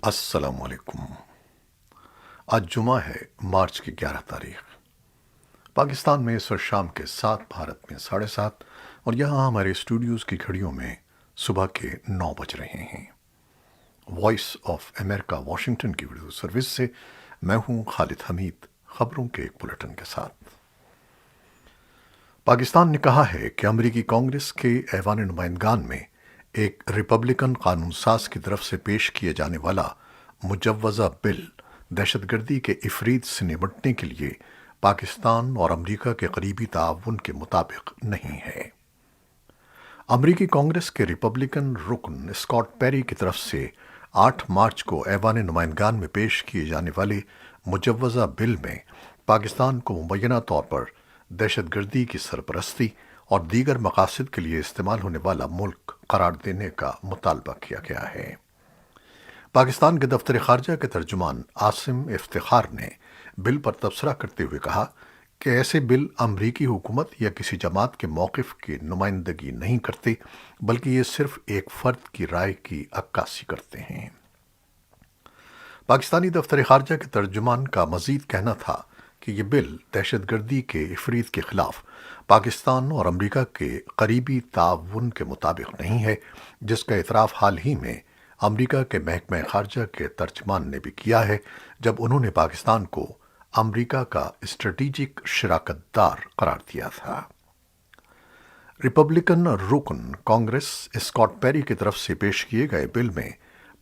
السلام علیکم۔ آج جمعہ ہے، مارچ کی 11 تاریخ۔ پاکستان میں اس وقت شام کے 7، بھارت میں 7:30، اور یہاں ہمارے اسٹوڈیوز کی گھڑیوں میں صبح کے 9 بج رہے ہیں۔ وائس آف امریکہ واشنگٹن کی ویڈیو سروس سے میں ہوں خالد حمید، خبروں کے ایک بلٹن کے ساتھ۔ پاکستان نے کہا ہے کہ امریکی کانگریس کے ایوان نمائندگان میں ایک ریپبلکن قانون ساز کی طرف سے پیش کیے جانے والا مجوزہ بل دہشت گردی کے افرید سے نمٹنے کے لیے پاکستان اور امریکہ کے قریبی تعاون کے مطابق نہیں ہے۔ امریکی کانگریس کے ریپبلکن رکن اسکاٹ پیری کی طرف سے 8 مارچ کو ایوان نمائندگان میں پیش کیے جانے والے مجوزہ بل میں پاکستان کو مبینہ طور پر دہشت گردی کی سرپرستی اور دیگر مقاصد کے لیے استعمال ہونے والا ملک قرار دینے کا مطالبہ کیا گیا ہے۔ پاکستان کے دفتر خارجہ کے ترجمان عاصم افتخار نے بل پر تبصرہ کرتے ہوئے کہا کہ ایسے بل امریکی حکومت یا کسی جماعت کے موقف کی نمائندگی نہیں کرتے، بلکہ یہ صرف ایک فرد کی رائے کی عکاسی کرتے ہیں۔ پاکستانی دفتر خارجہ کے ترجمان کا مزید کہنا تھا کہ یہ بل دہشت گردی کے افرید کے خلاف پاکستان اور امریکہ کے قریبی تعاون کے مطابق نہیں ہے، جس کا اعتراف حال ہی میں امریکہ کے محکمہ خارجہ کے ترجمان نے بھی کیا ہے، جب انہوں نے پاکستان کو امریکہ کا اسٹریٹجک شراکت دار قرار دیا تھا۔ ریپبلکن رکن کانگریس اسکاٹ پیری کی طرف سے پیش کیے گئے بل میں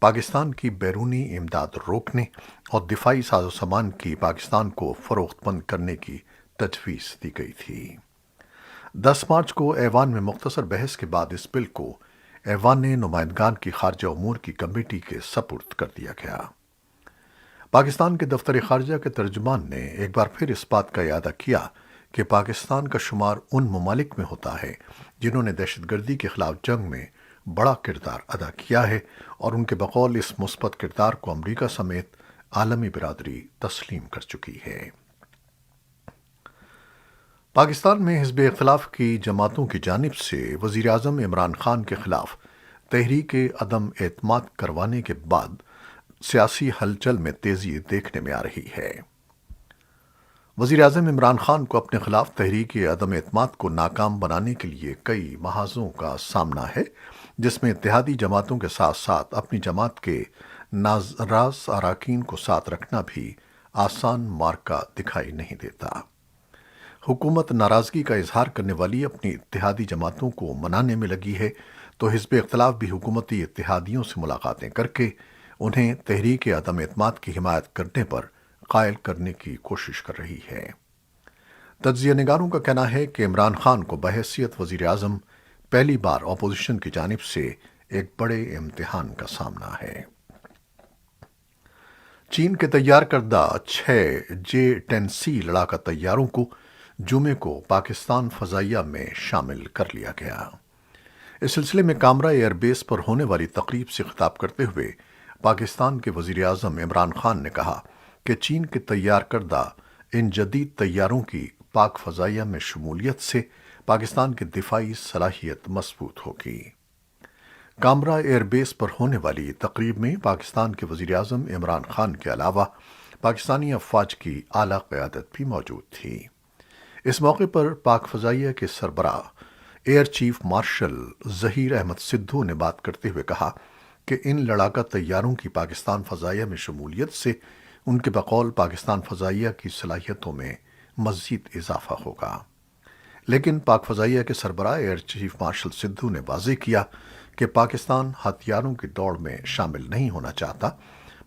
پاکستان کی بیرونی امداد روکنے اور دفاعی سازوسامان کی پاکستان کو فروخت بند کرنے کی تجویز دی گئی تھی۔ 10 مارچ کو ایوان میں مختصر بحث کے بعد اس بل کو ایوان نمائندگان کی خارجہ امور کی کمیٹی کے سپرد کر دیا گیا۔ پاکستان کے دفتر خارجہ کے ترجمان نے ایک بار پھر اس بات کا اعادہ کیا کہ پاکستان کا شمار ان ممالک میں ہوتا ہے جنہوں نے دہشت گردی کے خلاف جنگ میں بڑا کردار ادا کیا ہے، اور ان کے بقول اس مثبت کردار کو امریکہ سمیت عالمی برادری تسلیم کر چکی ہے۔ پاکستان میں حزب اختلاف کی جماعتوں کی جانب سے وزیر اعظم عمران خان کے خلاف تحریک عدم اعتماد کروانے کے بعد سیاسی ہلچل میں تیزی دیکھنے میں آ رہی ہے۔ وزیر اعظم عمران خان کو اپنے خلاف تحریک عدم اعتماد کو ناکام بنانے کے لیے کئی محاذوں کا سامنا ہے، جس میں اتحادی جماعتوں کے ساتھ ساتھ اپنی جماعت کے ناراض اراکین کو ساتھ رکھنا بھی آسان مارکہ دکھائی نہیں دیتا۔ حکومت ناراضگی کا اظہار کرنے والی اپنی اتحادی جماعتوں کو منانے میں لگی ہے، تو حزب اختلاف بھی حکومتی اتحادیوں سے ملاقاتیں کر کے انہیں تحریک عدم اعتماد کی حمایت کرنے پر قائل کرنے کی کوشش کر رہی ہے۔ تجزیہ نگاروں کا کہنا ہے کہ عمران خان کو بحیثیت وزیر اعظم پہلی بار اپوزیشن کی جانب سے ایک بڑے امتحان کا سامنا ہے۔ چین کے تیار کردہ 6 J-10C لڑاکا طیاروں کو جمعے کو پاکستان فضائیہ میں شامل کر لیا گیا۔ اس سلسلے میں کامرا ایئر بیس پر ہونے والی تقریب سے خطاب کرتے ہوئے پاکستان کے وزیر اعظم عمران خان نے کہا کہ چین کے تیار کردہ ان جدید طیاروں کی پاک فضائیہ میں شمولیت سے پاکستان کی دفاعی صلاحیت مضبوط ہوگی۔ کامرا ایئر بیس پر ہونے والی تقریب میں پاکستان کے وزیر اعظم عمران خان کے علاوہ پاکستانی افواج کی اعلیٰ قیادت بھی موجود تھی۔ اس موقع پر پاک فضائیہ کے سربراہ air chief marshal Zaheer Ahmed Sidhu نے بات کرتے ہوئے کہا کہ ان لڑاکا طیاروں کی پاکستان فضائیہ میں شمولیت سے ان کے بقول پاکستان فضائیہ کی صلاحیتوں میں مزید اضافہ ہوگا۔ لیکن پاک فضائیہ کے سربراہ ایئر چیف مارشل سدھو نے واضح کیا کہ پاکستان ہتھیاروں کی دوڑ میں شامل نہیں ہونا چاہتا،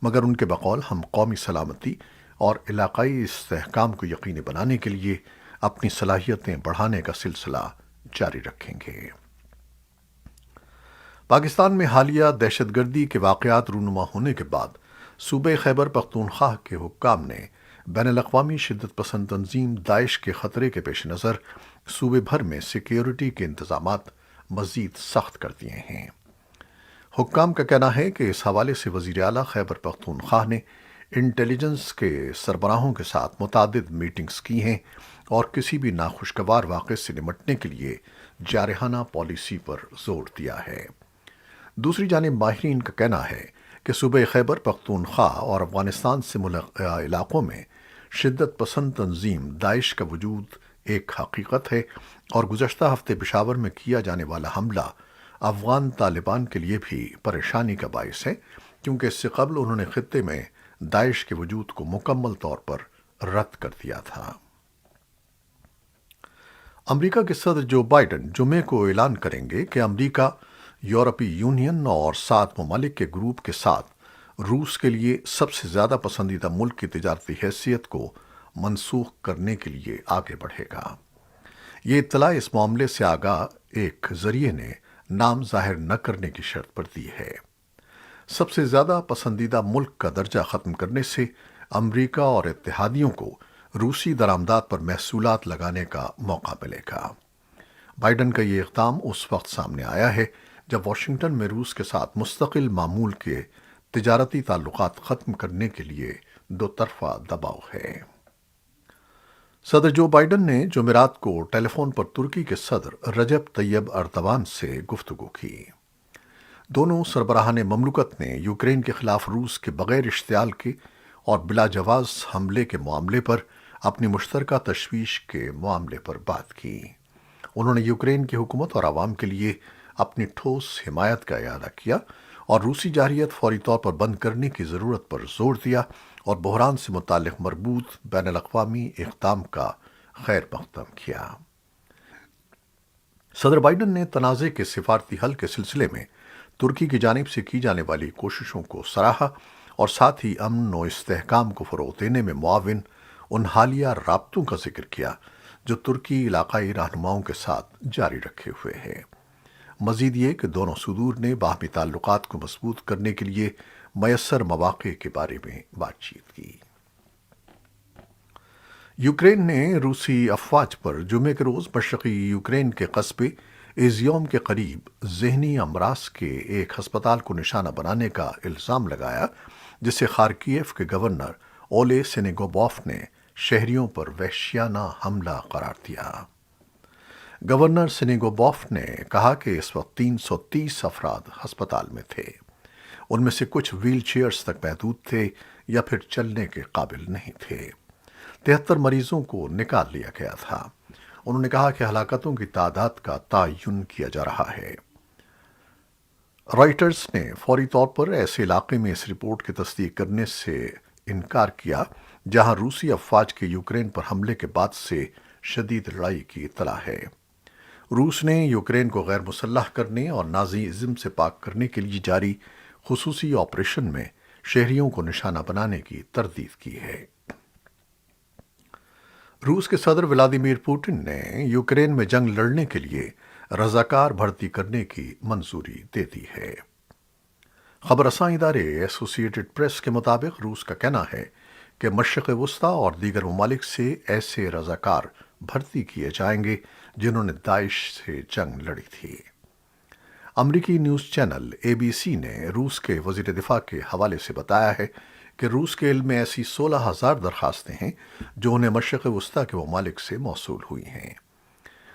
مگر ان کے بقول ہم قومی سلامتی اور علاقائی استحکام کو یقینی بنانے کے لیے اپنی صلاحیتیں بڑھانے کا سلسلہ جاری رکھیں گے۔ پاکستان میں حالیہ دہشت گردی کے واقعات رونما ہونے کے بعد صوبہ خیبر پختونخوا کے حکام نے بین الاقوامی شدت پسند تنظیم داعش کے خطرے کے پیش نظر صوبے بھر میں سیکیورٹی کے انتظامات مزید سخت کر دیے ہیں۔ حکام کا کہنا ہے کہ اس حوالے سے وزیر اعلیٰ خیبر پختونخوا نے انٹیلیجنس کے سربراہوں کے ساتھ متعدد میٹنگز کی ہیں اور کسی بھی ناخوشگوار واقعے سے نمٹنے کے لیے جارحانہ پالیسی پر زور دیا ہے۔ دوسری جانب ماہرین کا کہنا ہے کہ صوبہ خیبر پختونخوا اور افغانستان سے ملحقہ علاقوں میں شدت پسند تنظیم داعش کا وجود ایک حقیقت ہے، اور گزشتہ ہفتے پشاور میں کیا جانے والا حملہ افغان طالبان کے لیے بھی پریشانی کا باعث ہے، کیونکہ اس سے قبل انہوں نے خطے میں داعش کے وجود کو مکمل طور پر رد کر دیا تھا۔ امریکہ کے صدر جو بائیڈن جمعے کو اعلان کریں گے کہ امریکہ یورپی یونین اور 7 ممالک کے گروپ کے ساتھ روس کے لیے سب سے زیادہ پسندیدہ ملک کی تجارتی حیثیت کو منسوخ کرنے کے لیے آگے بڑھے گا۔ یہ اطلاع اس معاملے سے آگاہ ایک ذریعے نے نام ظاہر نہ کرنے کی شرط پر دی ہے۔ سب سے زیادہ پسندیدہ ملک کا درجہ ختم کرنے سے امریکہ اور اتحادیوں کو روسی درآمدات پر محصولات لگانے کا موقع ملے گا۔ بائیڈن کا یہ اقدام اس وقت سامنے آیا ہے جب واشنگٹن میں روس کے ساتھ مستقل معمول کے تجارتی تعلقات ختم کرنے کے لیے دو طرفہ دباؤ ہے۔ صدر جو بائیڈن نے جمعرات کو ٹیلی فون پر ترکی کے صدر رجب طیب اردوان سے گفتگو کی۔ دونوں سربراہان مملکت نے یوکرین کے خلاف روس کے بغیر اشتعال کے اور بلا جواز حملے کے معاملے پر اپنی مشترکہ تشویش کے معاملے پر بات کی۔ انہوں نے یوکرین کی حکومت اور عوام کے لیے اپنی ٹھوس حمایت کا اعادہ کیا اور روسی جارحیت فوری طور پر بند کرنے کی ضرورت پر زور دیا اور بحران سے متعلق مربوط بین الاقوامی اقدام کا خیر مقدم کیا۔ صدر بائیڈن نے تنازع کے سفارتی حل کے سلسلے میں ترکی کی جانب سے کی جانے والی کوششوں کو سراہا اور ساتھ ہی امن و استحکام کو فروغ دینے میں معاون ان حالیہ رابطوں کا ذکر کیا جو ترکی علاقائی رہنماؤں کے ساتھ جاری رکھے ہوئے ہے۔ مزید یہ کہ دونوں صدور نے باہمی تعلقات کو مضبوط کرنے کے لیے میسر مواقع کے بارے میں بات چیت کی۔ یوکرین نے روسی افواج پر جمعے کے روز مشرقی یوکرین کے قصبے ایزیوم کے قریب ذہنی امراض کے ایک ہسپتال کو نشانہ بنانے کا الزام لگایا، جسے خارکیف کے گورنر اولے سینیگوبوف نے شہریوں پر وحشیانہ حملہ قرار دیا۔ گورنر سینیگوبوف نے کہا کہ اس وقت 330 افراد ہسپتال میں تھے۔ ان میں سے کچھ ویل چیئرز تک محدود تھے یا پھر چلنے کے قابل نہیں تھے۔ 73 مریضوں کو نکال لیا گیا تھا۔ انہوں نے کہا کہ ہلاکتوں کی تعداد کا تعین کیا جا رہا ہے۔ رائٹرز نے فوری طور پر ایسے علاقے میں اس رپورٹ کی تصدیق کرنے سے انکار کیا جہاں روسی افواج کے یوکرین پر حملے کے بعد سے شدید لڑائی کی اطلاع ہے۔ روس نے یوکرین کو غیر مسلح کرنے اور نازی ازم سے پاک کرنے کے لیے جاری خصوصی آپریشن میں شہریوں کو نشانہ بنانے کی تردید کی ہے۔ روس کے صدر ولادیمیر پوٹن نے یوکرین میں جنگ لڑنے کے لیے رضاکار بھرتی کرنے کی منظوری دے دی ہے۔ خبر رساں ادارے ایسوسی ایٹڈ پریس کے مطابق روس کا کہنا ہے کہ مشرق وسطیٰ اور دیگر ممالک سے ایسے رضاکار بھرتی کیے جائیں گے جنہوں نے داعش سے جنگ لڑی تھی۔ امریکی نیوز چینل ABC نے روس کے وزیر دفاع کے حوالے سے بتایا ہے کہ روس کے علم میں ایسی 16,000 درخواستیں ہیں جو انہیں مشرق وسطیٰ کے ممالک سے موصول ہوئی ہیں۔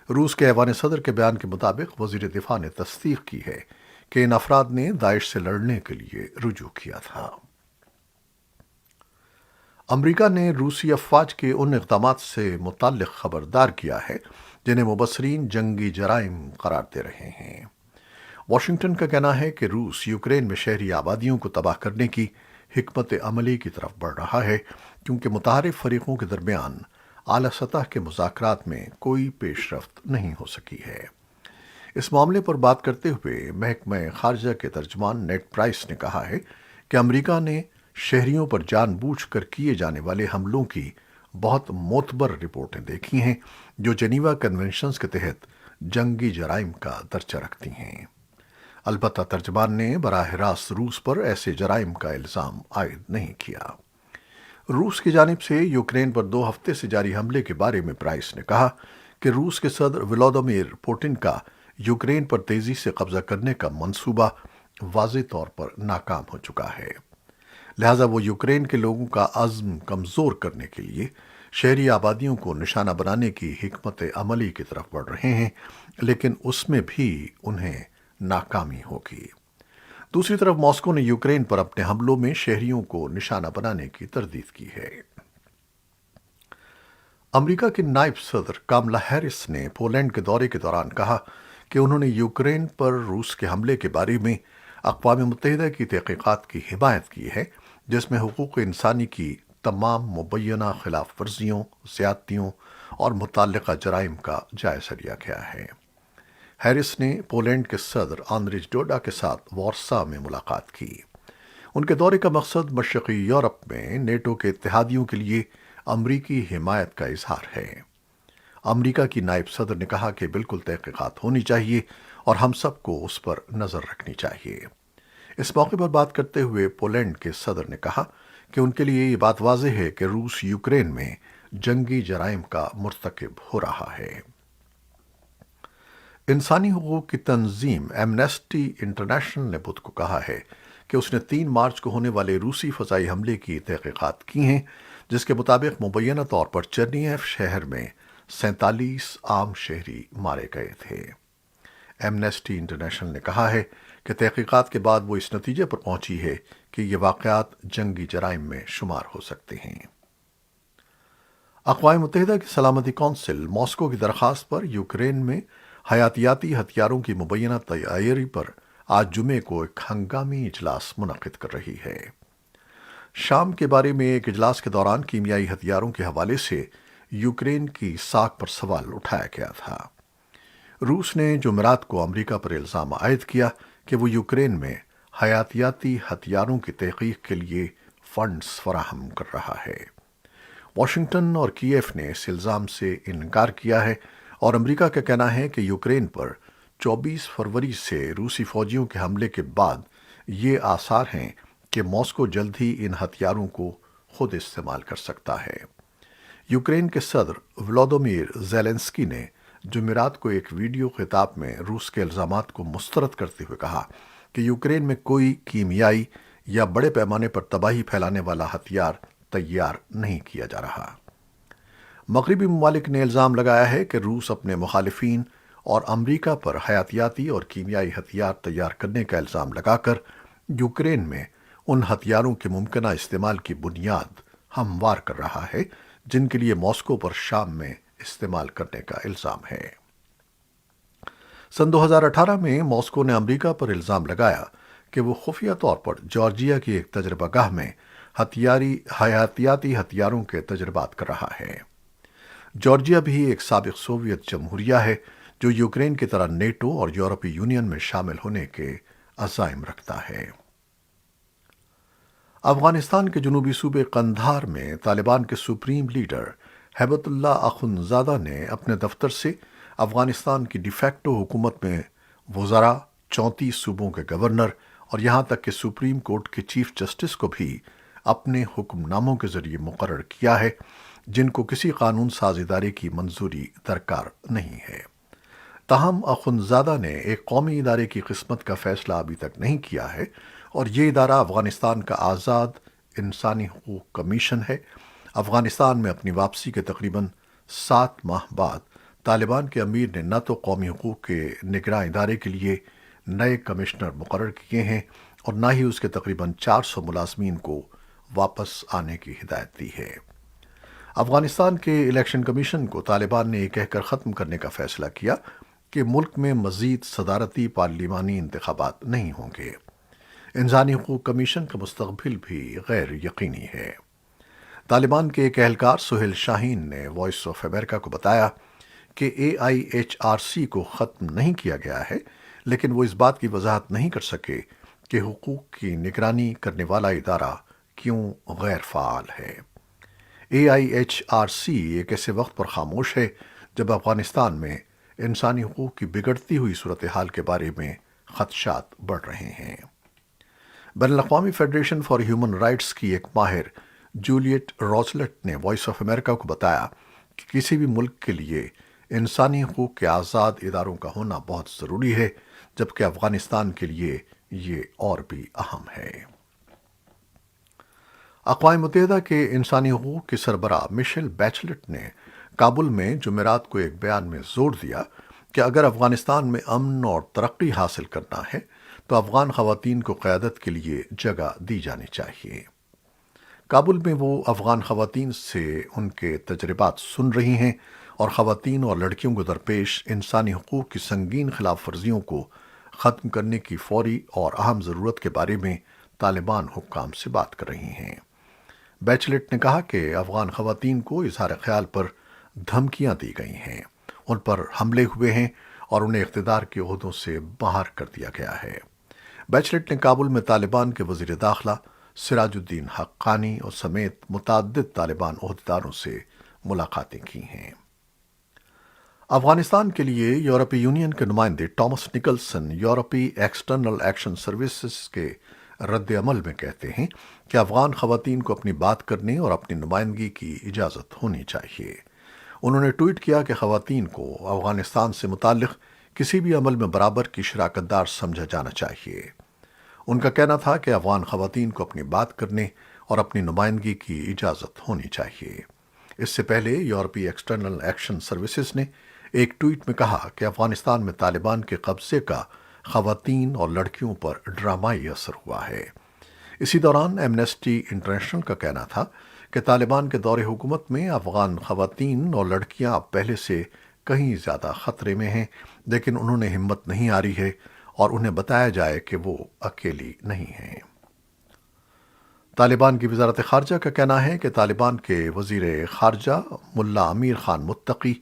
روس کے ایوان صدر کے بیان کے مطابق وزیر دفاع نے تصدیق کی ہے کہ ان افراد نے داعش سے لڑنے کے لیے رجوع کیا تھا۔ امریکہ نے روسی افواج کے ان اقدامات سے متعلق خبردار کیا ہے جنہیں مبصرین جنگی جرائم قرار دے رہے ہیں۔ واشنگٹن کا کہنا ہے کہ روس یوکرین میں شہری آبادیوں کو تباہ کرنے کی حکمت عملی کی طرف بڑھ رہا ہے، کیونکہ متحارب فریقوں کے درمیان اعلیٰ سطح کے مذاکرات میں کوئی پیش رفت نہیں ہو سکی ہے۔ اس معاملے پر بات کرتے ہوئے محکمہ خارجہ کے ترجمان نیڈ پرائس نے کہا ہے کہ امریکہ نے شہریوں پر جان بوجھ کر کیے جانے والے حملوں کی بہت معتبر رپورٹیں دیکھی ہیں جو جنیوا کنونشنز کے تحت جنگی جرائم کا درجہ رکھتی ہیں۔ البتہ ترجمان نے براہ راست روس پر ایسے جرائم کا الزام عائد نہیں کیا۔ روس کی جانب سے یوکرین پر 2 ہفتے سے جاری حملے کے بارے میں پرائس نے کہا کہ روس کے صدر ولادیمیر پوٹن کا یوکرین پر تیزی سے قبضہ کرنے کا منصوبہ واضح طور پر ناکام ہو چکا ہے، لہٰذا وہ یوکرین کے لوگوں کا عزم کمزور کرنے کے لیے شہری آبادیوں کو نشانہ بنانے کی حکمت عملی کی طرف بڑھ رہے ہیں، لیکن اس میں بھی انہیں ناکامی ہوگی۔ دوسری طرف ماسکو نے یوکرین پر اپنے حملوں میں شہریوں کو نشانہ بنانے کی تردید کی ہے۔ امریکہ کے نائب صدر کاملا ہیرس نے پولینڈ کے دورے کے دوران کہا کہ انہوں نے یوکرین پر روس کے حملے کے بارے میں اقوام متحدہ کی تحقیقات کی حمایت کی ہے، جس میں حقوق انسانی کی تمام مبینہ خلاف ورزیوں، زیادتیوں اور متعلقہ جرائم کا جائزہ لیا گیا ہے۔ ہیرس نے پولینڈ کے صدر آندریج ڈوڈا کے ساتھ وارسا میں ملاقات کی۔ ان کے دورے کا مقصد مشرقی یورپ میں نیٹو کے اتحادیوں کے لیے امریکی حمایت کا اظہار ہے۔ امریکہ کی نائب صدر نے کہا کہ بالکل تحقیقات ہونی چاہیے اور ہم سب کو اس پر نظر رکھنی چاہیے۔ اس موقع پر بات کرتے ہوئے پولینڈ کے صدر نے کہا کہ ان کے لیے یہ بات واضح ہے کہ روس یوکرین میں جنگی جرائم کا مرتکب ہو رہا ہے۔ انسانی حقوق کی تنظیم ایمنسٹی انٹرنیشنل نے بدھ کو کہا ہے کہ اس نے 3 مارچ کو ہونے والے روسی فضائی حملے کی تحقیقات کی ہیں، جس کے مطابق مبینہ طور پر چرنییف شہر میں 47 عام شہری مارے گئے تھے۔ ایمنسٹی انٹرنیشنل نے کہا ہے کہ تحقیقات کے بعد وہ اس نتیجے پر پہنچی ہے کہ یہ واقعات جنگی جرائم میں شمار ہو سکتے ہیں۔ اقوام متحدہ کی سلامتی کونسل ماسکو کی درخواست پر یوکرین میں حیاتیاتی ہتھیاروں کی مبینہ تیاری پر آج جمعے کو ایک ہنگامی اجلاس منعقد کر رہی ہے۔ شام کے بارے میں ایک اجلاس کے دوران کیمیائی ہتھیاروں کے حوالے سے یوکرین کی ساکھ پر سوال اٹھایا گیا تھا۔ روس نے جمعرات کو امریکہ پر الزام عائد کیا کہ وہ یوکرین میں حیاتیاتی ہتھیاروں کی تحقیق کے لیے فنڈز فراہم کر رہا ہے۔ واشنگٹن اور کیف نے اس الزام سے انکار کیا ہے اور امریکہ کا کہنا ہے کہ یوکرین پر 24 فروری سے روسی فوجیوں کے حملے کے بعد یہ آثار ہیں کہ ماسکو جلد ہی ان ہتھیاروں کو خود استعمال کر سکتا ہے۔ یوکرین کے صدر ولودیمیر زیلنسکی نے جمعرات کو ایک ویڈیو خطاب میں روس کے الزامات کو مسترد کرتے ہوئے کہا کہ یوکرین میں کوئی کیمیائی یا بڑے پیمانے پر تباہی پھیلانے والا ہتھیار تیار نہیں کیا جا رہا۔ مغربی ممالک نے الزام لگایا ہے کہ روس اپنے مخالفین اور امریکہ پر حیاتیاتی اور کیمیائی ہتھیار تیار کرنے کا الزام لگا کر یوکرین میں ان ہتھیاروں کے ممکنہ استعمال کی بنیاد ہموار کر رہا ہے جن کے لیے ماسکو پر شام میں استعمال کرنے کا الزام ہے۔ سن 2018 میں ماسکو نے امریکہ پر الزام لگایا کہ وہ خفیہ طور پر جارجیا کی ایک تجربہ گاہ میں حیاتیاتی ہتھیاروں کے تجربات کر رہا ہے۔ جارجیا بھی ایک سابق سوویت جمہوریہ ہے جو یوکرین کی طرح نیٹو اور یورپی یونین میں شامل ہونے کے عزائم رکھتا ہے۔ افغانستان کے جنوبی صوبے قندھار میں طالبان کے سپریم لیڈر ہیبت اللہ اخندزادہ نے اپنے دفتر سے افغانستان کی ڈی فیکٹو حکومت میں وزراء، 34 صوبوں کے گورنر اور یہاں تک کہ سپریم کورٹ کے چیف جسٹس کو بھی اپنے حکم ناموں کے ذریعے مقرر کیا ہے، جن کو کسی قانون ساز ادارے کی منظوری درکار نہیں ہے۔ تاہم اخندزادہ نے ایک قومی ادارے کی قسمت کا فیصلہ ابھی تک نہیں کیا ہے اور یہ ادارہ افغانستان کا آزاد انسانی حقوق کمیشن ہے۔ افغانستان میں اپنی واپسی کے تقریباً 7 ماہ بعد طالبان کے امیر نے نہ تو قومی حقوق کے نگراں ادارے کے لیے نئے کمشنر مقرر کیے ہیں اور نہ ہی اس کے تقریباً 400 ملازمین کو واپس آنے کی ہدایت دی ہے۔ افغانستان کے الیکشن کمیشن کو طالبان نے یہ کہہ کر ختم کرنے کا فیصلہ کیا کہ ملک میں مزید صدارتی پارلیمانی انتخابات نہیں ہوں گے۔ انسانی حقوق کمیشن کا مستقبل بھی غیر یقینی ہے۔ طالبان کے ایک اہلکار سہیل شاہین نے وائس آف امریکہ کو بتایا کہ AIHRC کو ختم نہیں کیا گیا ہے، لیکن وہ اس بات کی وضاحت نہیں کر سکے کہ حقوق کی نگرانی کرنے والا ادارہ کیوں غیر فعال ہے۔ AIHRC ایک ایسے وقت پر خاموش ہے جب افغانستان میں انسانی حقوق کی بگڑتی ہوئی صورتحال کے بارے میں خدشات بڑھ رہے ہیں۔ بین الاقوامی فیڈریشن فار ہیومن رائٹس کی ایک ماہر جولیٹ روزلٹ نے وائس آف امریکہ کو بتایا کہ کسی بھی ملک کے لیے انسانی حقوق کے آزاد اداروں کا ہونا بہت ضروری ہے، جبکہ افغانستان کے لیے یہ اور بھی اہم ہے۔ اقوام متحدہ کے انسانی حقوق کی سربراہ مشیل بیچلٹ نے کابل میں جمعرات کو ایک بیان میں زور دیا کہ اگر افغانستان میں امن اور ترقی حاصل کرنا ہے تو افغان خواتین کو قیادت کے لیے جگہ دی جانی چاہیے۔ کابل میں وہ افغان خواتین سے ان کے تجربات سن رہی ہیں اور خواتین اور لڑکیوں کو درپیش انسانی حقوق کی سنگین خلاف ورزیوں کو ختم کرنے کی فوری اور اہم ضرورت کے بارے میں طالبان حکام سے بات کر رہی ہیں۔ بیچلٹ نے کہا کہ افغان خواتین کو اظہار خیال پر دھمکیاں دی گئی ہیں، ان پر حملے ہوئے ہیں اور انہیں اقتدار کے عہدوں سے باہر کر دیا گیا ہے۔ بیچلٹ نے کابل میں طالبان کے وزیر داخلہ سراج الدین حقانی اور سمیت متعدد طالبان عہدیداروں سے ملاقاتیں کی ہیں۔ افغانستان کے لیے یورپی یونین کے نمائندے ٹامس نکلسن یورپی ایکسٹرنل ایکشن سروسز کے رد عمل میں کہتے ہیں کہ افغان خواتین کو اپنی بات کرنے اور اپنی نمائندگی کی اجازت ہونی چاہیے۔ انہوں نے ٹویٹ کیا کہ خواتین کو افغانستان سے متعلق کسی بھی عمل میں برابر کی شراکت دار سمجھا جانا چاہیے۔ ان کا کہنا تھا کہ افغان خواتین کو اپنی بات کرنے اور اپنی نمائندگی کی اجازت ہونی چاہیے۔ اس سے پہلے یورپی ایکسٹرنل ایکشن سروسز نے ایک ٹویٹ میں کہا کہ افغانستان میں طالبان کے قبضے کا خواتین اور لڑکیوں پر ڈرامائی اثر ہوا ہے۔ اسی دوران ایمنسٹی انٹرنیشنل کا کہنا تھا کہ طالبان کے دور حکومت میں افغان خواتین اور لڑکیاں اب پہلے سے کہیں زیادہ خطرے میں ہیں، لیکن انہوں نے ہمت نہیں ہاری ہے اور انہیں بتایا جائے کہ وہ اکیلی نہیں ہیں۔ طالبان کی وزارت خارجہ کا کہنا ہے کہ طالبان کے وزیر خارجہ ملا امیر خان متقی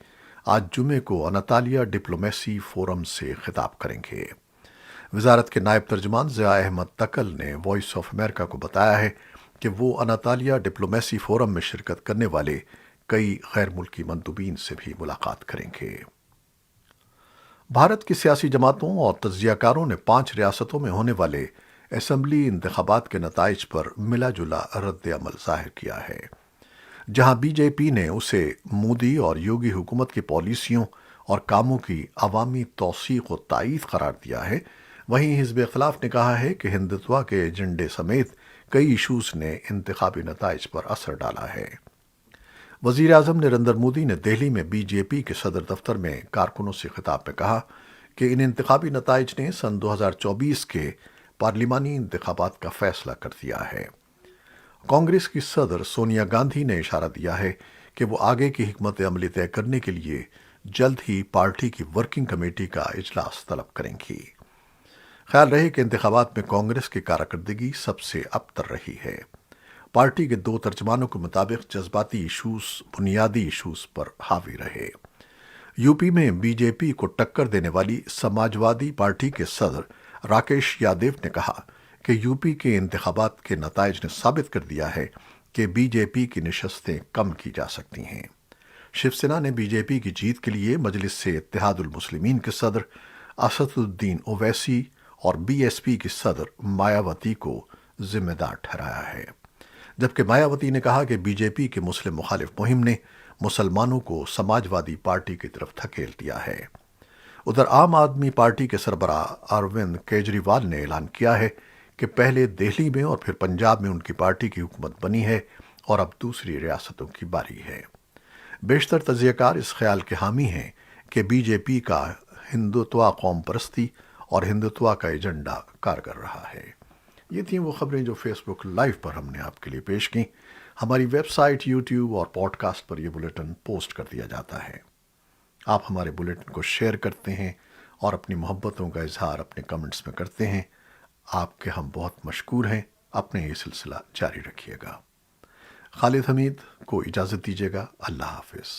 آج جمعے کو انطالیہ ڈپلومیسی فورم سے خطاب کریں گے۔ وزارت کے نائب ترجمان ضیاء احمد تکل نے وائس آف امریکہ کو بتایا ہے کہ وہ انطالیہ ڈپلومیسی فورم میں شرکت کرنے والے کئی غیر ملکی مندوبین سے بھی ملاقات کریں گے۔ بھارت کی سیاسی جماعتوں اور تجزیہ کاروں نے 5 ریاستوں میں ہونے والے اسمبلی انتخابات کے نتائج پر ملا جلا رد عمل ظاہر کیا ہے۔ جہاں بی جے پی نے اسے مودی اور یوگی حکومت کی پالیسیوں اور کاموں کی عوامی توثیق و تائید قرار دیا ہے، وہیں حزب اختلاف نے کہا ہے کہ ہندتوا کے ایجنڈے سمیت کئی ایشوز نے انتخابی نتائج پر اثر ڈالا ہے۔ وزیر اعظم نریندر مودی نے دہلی میں بی جے پی کے صدر دفتر میں کارکنوں سے خطاب میں کہا کہ ان انتخابی نتائج نے سن 2024 کے پارلیمانی انتخابات کا فیصلہ کر دیا ہے۔ کانگریس کی صدر سونیا گاندھی نے اشارہ دیا ہے کہ وہ آگے کی حکمت عملی طے کرنے کے لیے جلد ہی پارٹی کی ورکنگ کمیٹی کا اجلاس طلب کریں گی۔ خیال رہے کہ انتخابات میں کانگریس کی کارکردگی سب سے ابتر رہی ہے۔ پارٹی کے 2 ترجمانوں کے مطابق جذباتی ایشوز بنیادی ایشوز پر حاوی رہے۔ یو پی میں بی جے پی کو ٹکر دینے والی سماجوادی پارٹی کے صدر راکیش یادیو نے کہا کہ یو پی کے انتخابات کے نتائج نے ثابت کر دیا ہے کہ بی جے پی کی نشستیں کم کی جا سکتی ہیں۔ شیو سینا نے بی جے پی کی جیت کے لیے مجلس سے اتحاد المسلمین کے صدر اسد الدین اویسی اور بی ایس پی کی صدر مایاوتی کو ذمہ دار ٹھہرایا ہے، جبکہ مایاوتی نے کہا کہ بی جے پی کے مسلم مخالف مہم نے مسلمانوں کو سماجوادی پارٹی کی طرف دھکیل دیا ہے۔ ادھر عام آدمی پارٹی کے سربراہ اروند کیجریوال نے اعلان کیا ہے کہ پہلے دہلی میں اور پھر پنجاب میں ان کی پارٹی کی حکومت بنی ہے اور اب دوسری ریاستوں کی باری ہے۔ بیشتر تجزیہ کار اس خیال کے حامی ہیں کہ بی جے پی کا ہندتوا قوم پرستی اور ہندتوا کا ایجنڈا کارگر رہا ہے۔ یہ تھیں وہ خبریں جو فیس بک لائیو پر ہم نے آپ کے لیے پیش کیں۔ ہماری ویب سائٹ، یوٹیوب اور پوڈ کاسٹ پر یہ بلیٹن پوسٹ کر دیا جاتا ہے۔ آپ ہمارے بلیٹن کو شیئر کرتے ہیں اور اپنی محبتوں کا اظہار اپنے کمنٹس میں کرتے ہیں۔ آپ کے ہم بہت مشکور ہیں۔ اپنے یہ سلسلہ جاری رکھیے گا۔ خالد حمید کو اجازت دیجیے گا۔ اللہ حافظ۔